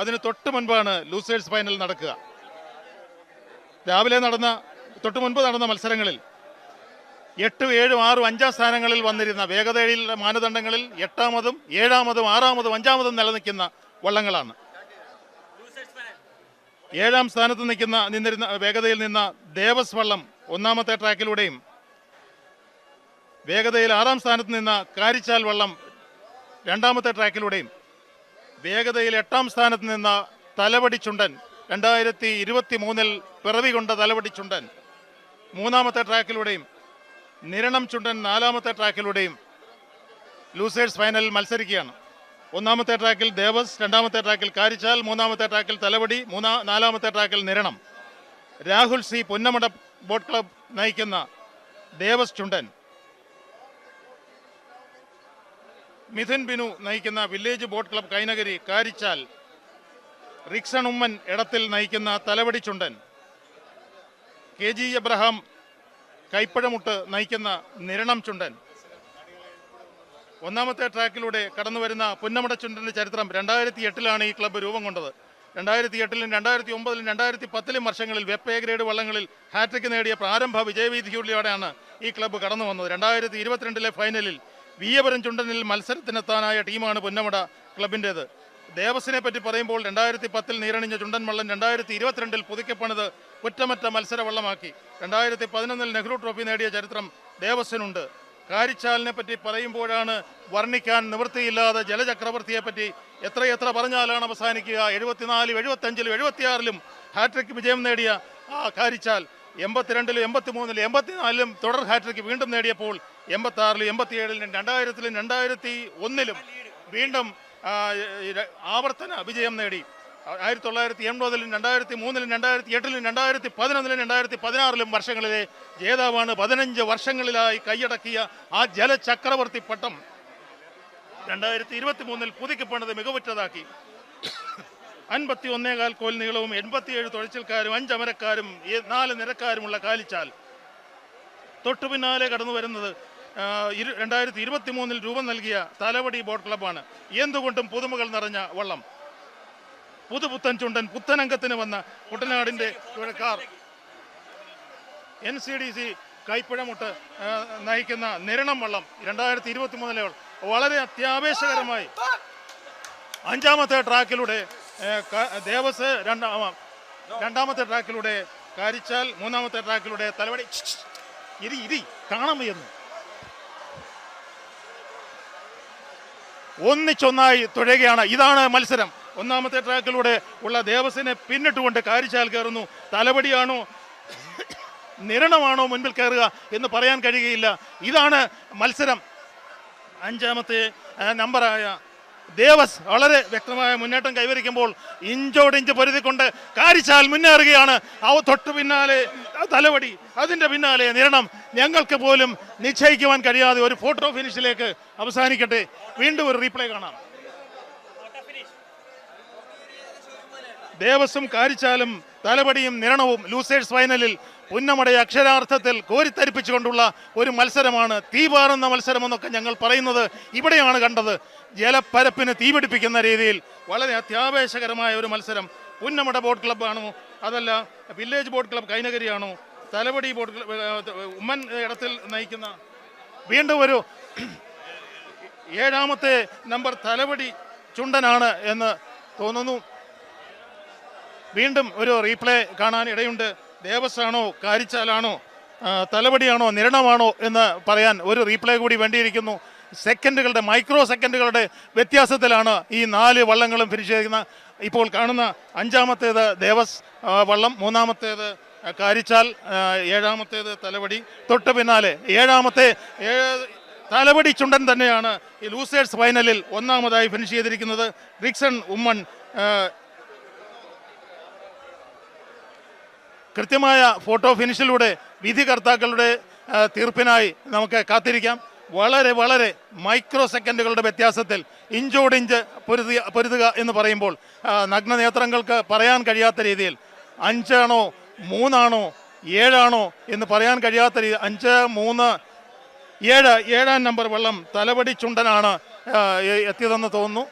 അതിന് തൊട്ട് മുൻപാണ് ലൂസേഴ്സ് ഫൈനൽ നടക്കുക. രാവിലെ തൊട്ട് മുൻപ് നടന്ന മത്സരങ്ങളിൽ 8, 7, 6, 5 സ്ഥാനങ്ങളിൽ വന്നിരുന്ന വേഗതയുടെ മാനദണ്ഡങ്ങളിൽ 8-മതും 7-മതും 6-മതും 5-മതും നിലനിൽക്കുന്ന വള്ളങ്ങളാണ്. 7-ാം സ്ഥാനത്ത് നിന്നിരുന്ന വേഗതയിൽ നിന്ന ദേവസ് വള്ളം 1-മത്തെ ട്രാക്കിലൂടെയും വേഗതയിൽ 6-ാം സ്ഥാനത്ത് നിന്ന കാരിച്ചാൽ വള്ളം 2-മത്തെ ട്രാക്കിലൂടെയും വേഗതയിൽ 8-ാം സ്ഥാനത്ത് നിന്ന തലവടി ചുണ്ടൻ 2023 പിറവി കൊണ്ട തലവടി ചുണ്ടൻ 3-മത്തെ ട്രാക്കിലൂടെയും നിരണം ചുണ്ടൻ 4-മത്തെ ട്രാക്കിലൂടെയും ലൂസേഴ്സ് ഫൈനലിൽ മത്സരിക്കുകയാണ്. 1-മത്തെ ട്രാക്കിൽ ദേവസ്, 2-മത്തെ ട്രാക്കിൽ കാരിച്ചാൽ, 3-മത്തെ ട്രാക്കിൽ തലവടി, 4-മത്തെ ട്രാക്കിൽ Niranam. Rahul C Punnamada boat club നയിക്കുന്ന ദേവസ് ചുണ്ടൻ, മിഥുൻ ബിനു നയിക്കുന്ന village boat club Kainakary Karichal, Rixon Oommen Edathil നയിക്കുന്ന തലവടി ചുണ്ടൻ, KG എബ്രഹാം കൈപ്പഴമുട്ട് നയിക്കുന്ന നിരണം ചുണ്ടൻ. 1-മത്തെ ട്രാക്കിലൂടെ കടന്നു വരുന്ന പുന്നമട ചുണ്ടൻ്റെ ചരിത്രം 2008 ഈ ക്ലബ്ബ് രൂപം കൊണ്ടത്. 2008, 2009, 2010 വർഷങ്ങളിൽ വെബ് എ ഗ്രേഡ് വള്ളങ്ങളിൽ ഹാട്രിക്ക് നേടിയ പ്രാരംഭ വിജയവീതിയിലൂടെയാണ് ഈ ക്ലബ്ബ് കടന്നു വന്നത്. 2022 ഫൈനലിൽ വീയപുരം ചുണ്ടനിൽ മത്സരത്തിനെത്താനായ ടീമാണ് പുന്നമട ക്ലബിൻ്റേത്. ദേവസിനെ പറ്റി പറയുമ്പോൾ 2010 നീരണിഞ്ഞ ചുണ്ടൻ വള്ളം 2022 പുതുക്കിപ്പണിത് കുറ്റമറ്റ മത്സര വള്ളമാക്കി. 2011 നെഹ്റു ട്രോഫി നേടിയ ചരിത്രം ദേവസിനുണ്ട്. കാരിച്ചാലിനെ പറ്റി പറയുമ്പോഴാണ് വർണ്ണിക്കാൻ നിവൃത്തിയില്ലാതെ ജലചക്രവർത്തിയെ പറ്റി എത്രയെത്ര പറഞ്ഞാലാണ് അവസാനിക്കുക. 74, 75, 76 ഹാട്രിക് വിജയം നേടിയ ആ കാരിച്ചാൽ 82, 83, 84 തുടർ ഹാട്രിക് വീണ്ടും നേടിയപ്പോൾ 86, 87, 2000, 2001 വീണ്ടും ആവർത്തന വിജയം നേടി. 1980, 2003, 2008, 2011, 2016 വർഷങ്ങളിലെ ജേതാവാണ്. 15 വർഷങ്ങളിലായി കൈയടക്കിയ ആ ജലചക്രവർത്തി പട്ടം 2023 പുതുക്കിപ്പണിത് മികവുറ്റതാക്കി. 51.25 കോൽ നീളവും 87 തുഴച്ചിൽക്കാരും 5 അമരക്കാരും 4 നിരക്കാരുമുള്ള കാലിച്ചാൽ. തൊട്ടു പിന്നാലെ കടന്നു വരുന്നത് 2023 രൂപം നൽകിയ തലവടി ബോട്ട് ക്ലബ്ബാണ്. എന്തുകൊണ്ടും പുതുമകൾ നിറഞ്ഞ വള്ളം. പുതുപുത്തൻ ചുണ്ടൻ പുത്തനംഗത്തിന് വന്ന കുട്ടനാടിൻ്റെ തുഴക്കാർ NCDC കൈപ്പുഴമുട്ട് നയിക്കുന്ന നിരണം വള്ളം 2023 വളരെ അത്യാവേശകരമായി 5-മത്തെ ട്രാക്കിലൂടെ ദേവസ്, 2-മത്തെ ട്രാക്കിലൂടെ കാരിച്ചാൽ, 3-മത്തെ ട്രാക്കിലൂടെ തലവടി ഇരി കാണാമെന്ന് ഒന്നിച്ചൊന്നായി തുഴയുകയാണ്. ഇതാണ് മത്സരം. 1-മത്തെ ട്രാക്കിലൂടെ ഉള്ള ദേവസിനെ പിന്നിട്ടുകൊണ്ട് കാരിച്ചാൽ കയറുന്നു. തലവടിയാണോ നിരണമാണോ മുൻപിൽ കയറുക എന്ന് പറയാൻ കഴിയുകയില്ല. ഇതാണ് മത്സരം. 5-മത്തെ നമ്പറായ ദേവസ് വളരെ വ്യക്തമായ മുന്നേറ്റം കൈവരിക്കുമ്പോൾ ഇഞ്ചോടിഞ്ച് പൊരുതിക്കൊണ്ട് കാരിച്ചാൽ മുന്നേറുകയാണ്. തൊട്ടു പിന്നാലെ തലവടി, അതിൻ്റെ പിന്നാലെ നിരണം. ഞങ്ങൾക്ക് പോലും നിശ്ചയിക്കുവാൻ കഴിയാതെ ഒരു ഫോട്ടോ ഫിനിഷിലേക്ക് അവസാനിക്കട്ടെ. വീണ്ടും ഒരു റീപ്ലേ കാണാം. ദേവസും കാരിച്ചാലും തലവടിയും നിരണവും ലൂസേഴ്സ് ഫൈനലിൽ പുന്നമടയെ അക്ഷരാർത്ഥത്തിൽ കോരിത്തരിപ്പിച്ചുകൊണ്ടുള്ള ഒരു മത്സരമാണ്. തീപാറുന്ന മത്സരമെന്നൊക്കെ ഞങ്ങൾ പറയുന്നത് ഇവിടെയാണ് കണ്ടത്. ജലപ്പരപ്പിന് തീപിടിപ്പിക്കുന്ന രീതിയിൽ വളരെ അത്യാവേശകരമായ ഒരു മത്സരം. പുന്നമട ബോട്ട് ക്ലബ്ബാണോ അതല്ല വില്ലേജ് ബോട്ട് ക്ലബ്ബ് കൈനഗരിയാണോ തലവടി ബോട്ട് ക്ലബ്ബ് ഉമ്മൻ ഇടത്തിൽ നയിക്കുന്ന വീണ്ടും ഒരു 7-മത്തെ നമ്പർ തലവടി ചുണ്ടനാണ് എന്ന് തോന്നുന്നു. വീണ്ടും ഒരു റീപ്ലേ കാണാൻ ഇടയുണ്ട്. ദേവസാണോ കാരിച്ചാലാണോ തലവടിയാണോ നിരണമാണോ എന്ന് പറയാൻ ഒരു റീപ്ലേ കൂടി വേണ്ടിയിരിക്കുന്നു. സെക്കൻഡുകളുടെ മൈക്രോ സെക്കൻഡുകളുടെ വ്യത്യാസത്തിലാണ് ഈ 4 വള്ളങ്ങളും ഫിനിഷ് ചെയ്യുന്നത്. ഇപ്പോൾ കാണുന്ന 5-മത്തേത് ദേവസ് വള്ളം, 3-മത്തേത് കാരിച്ചാൽ, 7-മത്തേത് തലവടി. തൊട്ട് പിന്നാലെ 7-മത്തെ തലവടി ചുണ്ടൻ തന്നെയാണ് ഈ ലൂസേഴ്സ് ഫൈനലിൽ 1-മതായി ഫിനിഷ് ചെയ്തിരിക്കുന്നത്. റിക്സൺ ഉമ്മൻ. കൃത്യമായ ഫോട്ടോ ഫിനിഷിലൂടെ വിധികർത്താക്കളുടെ തീർപ്പിനായി നമുക്ക് കാത്തിരിക്കാം. വളരെ വളരെ മൈക്രോ സെക്കൻഡുകളുടെ വ്യത്യാസത്തിൽ ഇഞ്ചോടിഞ്ച് പൊരുതുക എന്ന് പറയുമ്പോൾ നഗ്നനേത്രങ്ങൾക്ക് പറയാൻ കഴിയാത്ത രീതിയിൽ 5 ആണോ 3 ആണോ 7 ആണോ എന്ന് പറയാൻ കഴിയാത്ത രീതി 5, 3, 7, 7-ാം നമ്പർ വള്ളം തലവടി ചുണ്ടനാണ് എത്തിയതെന്ന് തോന്നുന്നു.